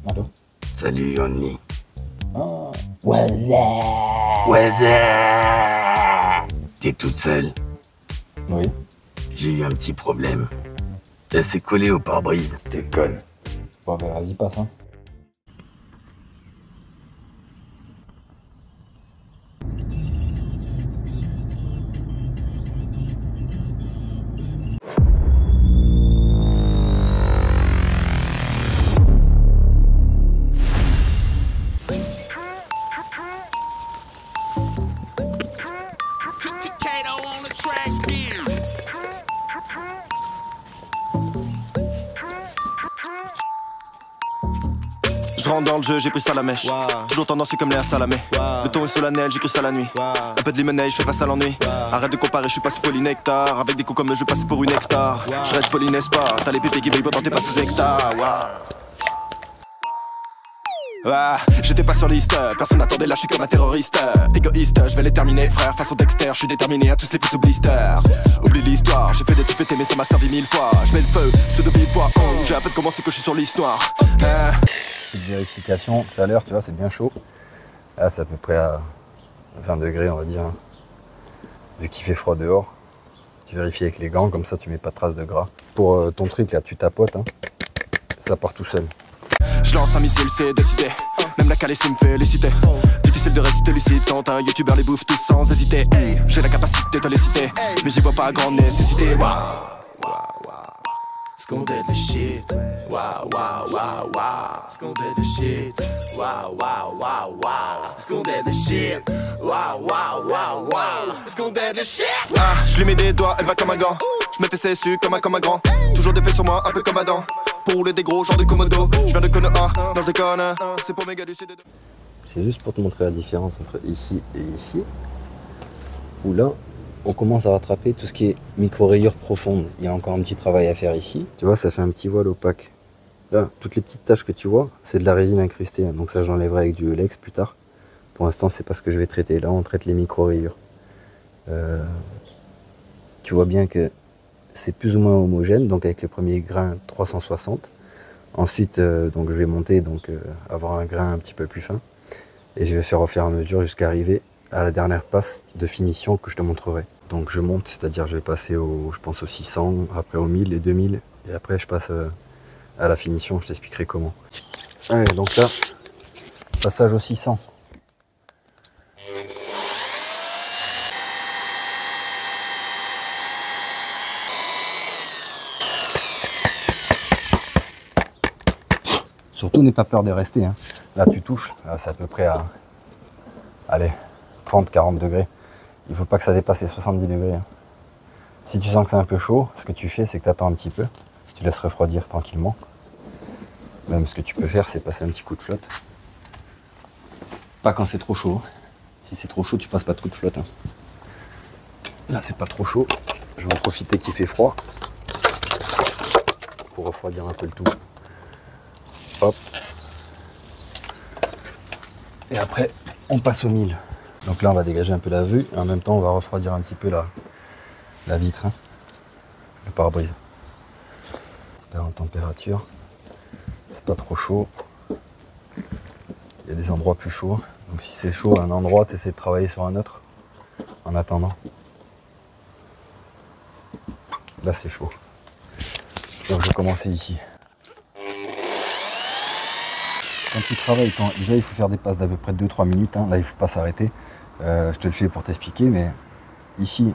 Allô? Salut Yoni. Oh. Ouais. Ouais. T'es toute seule? Oui. J'ai eu un petit problème. Elle s'est collée au pare-brise. C'était conne. Bon bah vas-y, passe hein. Je rentre dans le jeu, j'ai pris ça à la mèche. Toujours tendancieux comme l'air salamé. Le ton est solennel, j'ai cru ça la nuit. Un peu de limonade, je fais face à l'ennui. Arrête de comparer, je suis pas sous polynectar. Avec des coups comme eux, je passe pour une ex-star. Je reste poli, n'est-ce pas? T'as les pépés qui veillent pourtant t'es pas sous ex-star. J'étais pas sur liste, personne n'attendait là, je suis comme un terroriste. Égoïste, je vais les terminer, frère. Façon Dexter, je suis déterminé à tous les foutre sous blister. Oublie l'histoire, j'ai fait des trucs pétés, mais ça m'a servi 1000 fois. Je mets le feu, ceux de vive voix. J'ai à peine commencé que je suis sur l'histoire. Petite vérification, chaleur, tu vois, c'est bien chaud. Là, c'est à peu près à 20 degrés, on va dire. Vu qu'il fait froid dehors. Tu vérifies avec les gants, comme ça tu mets pas de traces de gras. Pour ton truc là, tu tapotes, hein. Ça part tout seul. Je lance un missile, c'est décidé. Même la calée me féliciter. Difficile de rester lucide quand un youtubeur les bouffe tous sans hésiter. J'ai la capacité de les citer, mais j'y vois pas grande nécessité. Scondé le shit. Scondé le shit. Scondé le shit. Scondé le shit. Je lui mets des doigts, elle va comme un gant. Je me fais cessu comme un grand. Toujours des faits sur moi, un peu comme Adam. Pour rouler des gros genre de Komodo. Je viens de Konoha, non je déconne. C'est pour mes gars du sud. C'est juste pour te montrer la différence entre ici et ici. Où là, on commence à rattraper tout ce qui est micro-rayures profondes. Il y a encore un petit travail à faire ici. Tu vois, ça fait un petit voile opaque. Là, toutes les petites taches que tu vois, c'est de la résine incrustée. Donc ça, j'enlèverai avec du Eulex plus tard. Pour l'instant, c'est pas ce que je vais traiter. Là, on traite les micro-rayures. Tu vois bien que c'est plus ou moins homogène. Donc avec le premier grain 360. Ensuite, donc je vais monter, donc avoir un grain un petit peu plus fin. Et je vais faire au fur et à mesure jusqu'à arriver à la dernière passe de finition que je te montrerai. Donc je monte, c'est-à-dire je vais passer je pense au 600, après au 1000 et 2000, et après je passe à la finition, je t'expliquerai comment. Allez, donc là, passage au 600. Surtout n'aie pas peur de rester, hein. Là tu touches, là c'est à peu près à, allez, 30-40 degrés. Il ne faut pas que ça dépasse les 70 degrés. Hein. Si tu sens que c'est un peu chaud, ce que tu fais, c'est que tu attends un petit peu. Tu laisses refroidir tranquillement. Même ce que tu peux faire, c'est passer un petit coup de flotte. Pas quand c'est trop chaud. Si c'est trop chaud, tu passes pas de coup de flotte. Hein. Là, c'est pas trop chaud. Je vais en profiter qu'il fait froid pour refroidir un peu le tout. Hop. Et après, on passe au 1000. Donc là, on va dégager un peu la vue et en même temps, on va refroidir un petit peu la vitre, hein, le pare-brise. Là, en température, c'est pas trop chaud. Il y a des endroits plus chauds. Donc si c'est chaud à un endroit, tu essaies de travailler sur un autre en attendant. Là, c'est chaud. Donc je vais commencer ici. Quand tu travailles, déjà il faut faire des passes d'à peu près 2-3 minutes. Hein. Là, il ne faut pas s'arrêter. Je te le fais pour t'expliquer, mais ici,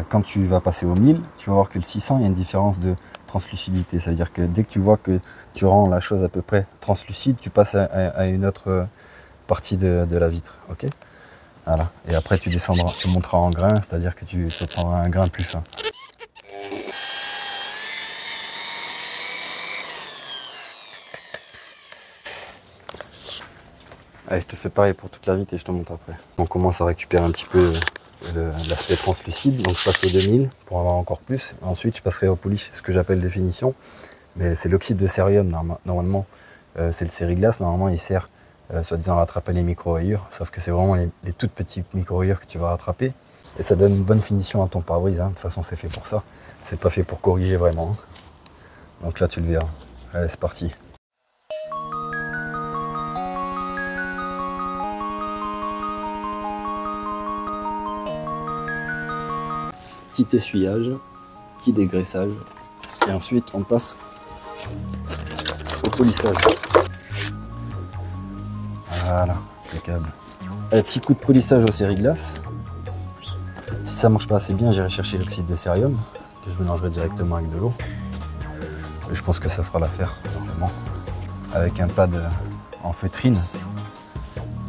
quand tu vas passer au 1000, tu vas voir que le 600, il y a une différence de translucidité. Ça veut dire que dès que tu vois que tu rends la chose à peu près translucide, tu passes à une autre partie de la vitre. Ok, voilà. Et après, tu descendras, tu monteras en grain, c'est-à-dire que tu te prendras un grain plus fin. Allez, je te fais pareil pour toute la vitre et je te montre après. On commence à récupérer un petit peu l'aspect translucide, donc je passe au 2000 pour avoir encore plus. Ensuite, je passerai au polish, ce que j'appelle définition. Mais c'est l'oxyde de cérium, normalement. C'est le sériglace, normalement il sert soi-disant à rattraper les micro-rayures. Sauf que c'est vraiment les toutes petites micro-rayures que tu vas rattraper. Et ça donne une bonne finition à ton pare-brise. Hein. De toute façon, c'est fait pour ça. C'est pas fait pour corriger vraiment. Hein. Donc là, tu le verras. Allez, c'est parti. petit essuyage, petit dégraissage. Et ensuite, on passe au polissage. Voilà, impeccable. Un petit coup de polissage au sériglace. Si ça marche pas assez bien, j'irai chercher l'oxyde de cérium, que je mélangerai directement avec de l'eau. Et je pense que ça fera l'affaire, largement. Avec un pad en feutrine.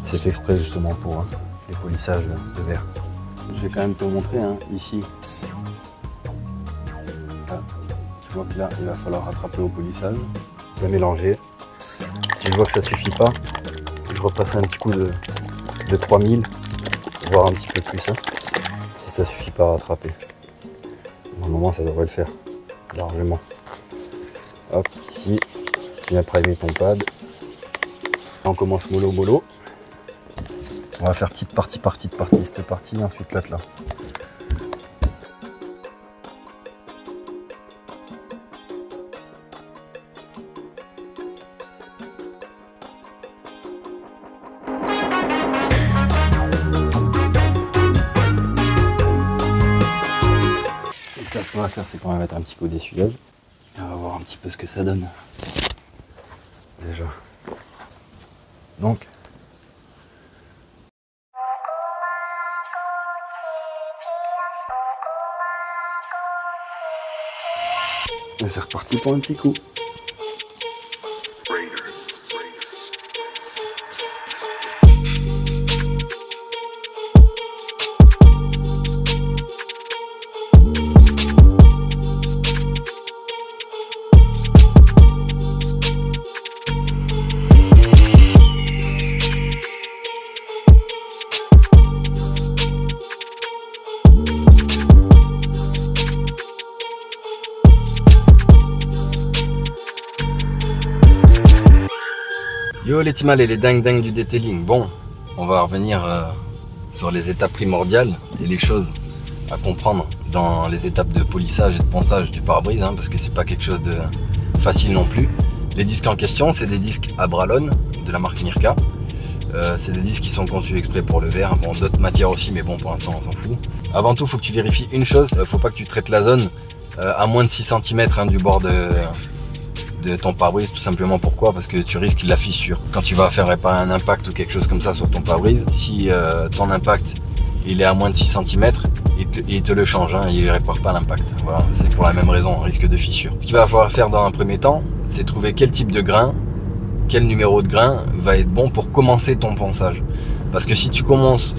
C'est fait exprès justement pour les polissages de verre. Je vais quand même te montrer ici. Là, tu vois que là, il va falloir rattraper au polissage. Je vais mélanger. Si je vois que ça suffit pas, je repasse un petit coup de 3000, voire un petit peu plus. Si ça suffit pas à rattraper. Normalement, ça devrait le faire largement. Hop, ici, tu viens primer ton pad. On commence mollo mollo. On va faire petite partie, cette partie, ensuite là. Donc là, ce qu'on va faire, c'est qu'on va mettre un petit coup d'essuyage. Et on va voir un petit peu ce que ça donne. Déjà. Donc. Et c'est reparti pour un petit coup. Yo les timales et les dingues du detailing. Bon, on va revenir sur les étapes primordiales et les choses à comprendre dans les étapes de polissage et de ponçage du pare-brise, parce que c'est pas quelque chose de facile non plus. Les disques en question, c'est des disques Abralon de la marque Mirka. C'est des disques qui sont conçus exprès pour le verre. Bon, d'autres matières aussi, mais bon, pour l'instant, on s'en fout. Avant tout, il faut que tu vérifies une chose. Faut pas que tu traites la zone à moins de 6 cm du bord de ton pare-brise. Tout simplement pourquoi? Parce que tu risques la fissure. Quand tu vas faire réparer un impact ou quelque chose comme ça sur ton pare-brise, si ton impact il est à moins de 6 cm, il te le change, il répare pas l'impact. Voilà, c'est pour la même raison, risque de fissure. Ce qu'il va falloir faire dans un premier temps, c'est trouver quel type de grain, quel numéro de grain va être bon pour commencer ton ponçage. Parce que si tu commences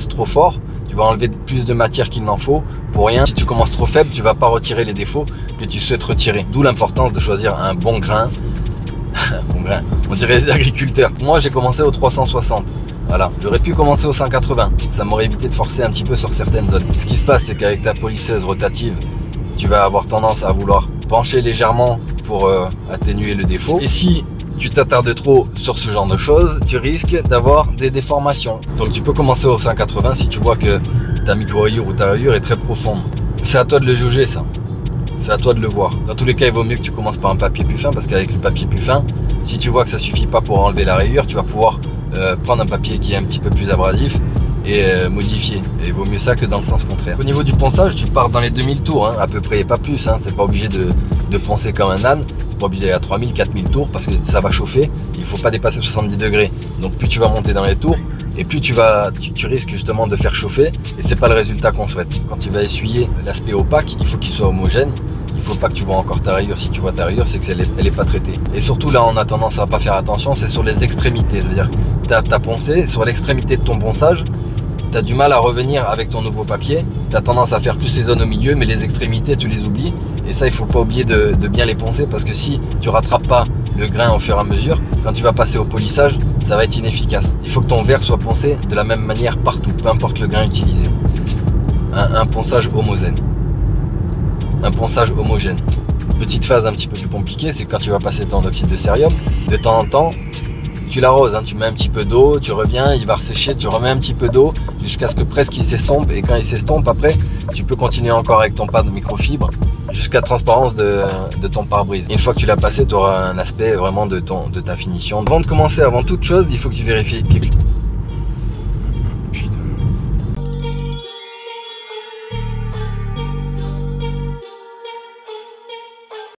trop fort, tu vas enlever plus de matière qu'il n'en faut pour rien. Si tu commences trop faible, tu vas pas retirer les défauts que tu souhaites retirer. D'où l'importance de choisir un bon grain. Bon grain, on dirait les agriculteurs. Moi, j'ai commencé au 360. Voilà, j'aurais pu commencer au 180. Ça m'aurait évité de forcer un petit peu sur certaines zones. Ce qui se passe, c'est qu'avec ta polisseuse rotative, tu vas avoir tendance à vouloir pencher légèrement pour atténuer le défaut. Et si tu t'attardes trop sur ce genre de choses, tu risques d'avoir des déformations. Donc tu peux commencer au 180 si tu vois que ta micro-rayure ou ta rayure est très profonde. C'est à toi de le juger, ça. C'est à toi de le voir. Dans tous les cas, il vaut mieux que tu commences par un papier plus fin, parce qu'avec le papier plus fin, si tu vois que ça suffit pas pour enlever la rayure, tu vas pouvoir prendre un papier qui est un petit peu plus abrasif et modifier. Et il vaut mieux ça que dans le sens contraire. Au niveau du ponçage, tu pars dans les 2000 tours, à peu près, et pas plus. C'est pas obligé de poncer comme un âne. C'est pas obligé d'aller à 3000, 4000 tours, parce que ça va chauffer. Il faut pas dépasser 70 degrés. Donc plus tu vas monter dans les tours, et plus tu risques justement de faire chauffer, et c'est pas le résultat qu'on souhaite. Quand tu vas essuyer l'aspect opaque, il faut qu'il soit homogène. Il faut pas que tu vois encore ta rayure. Si tu vois ta rayure, c'est qu'elle est pas traitée. Et surtout là, on a tendance à pas faire attention, c'est sur les extrémités. C'est-à-dire que t'as poncé, sur l'extrémité de ton ponçage, tu as du mal à revenir avec ton nouveau papier. Tu as tendance à faire plus les zones au milieu, mais les extrémités, tu les oublies. Et ça, il faut pas oublier de bien les poncer, parce que si tu rattrapes pas le grain au fur et à mesure, quand tu vas passer au polissage, ça va être inefficace. Il faut que ton verre soit poncé de la même manière partout, peu importe le grain utilisé. Un ponçage homogène. Un ponçage homogène. Petite phase un petit peu plus compliquée, c'est que quand tu vas passer ton oxyde de cérium, de temps en temps, tu l'arroses, tu mets un petit peu d'eau, tu reviens, il va ressécher, tu remets un petit peu d'eau jusqu'à ce que presque il s'estompe. Et quand il s'estompe, après, tu peux continuer encore avec ton pad de microfibre jusqu'à transparence de ton pare-brise. Une fois que tu l'as passé, tu auras un aspect vraiment de ta finition. Avant de commencer, avant toute chose, il faut que tu vérifies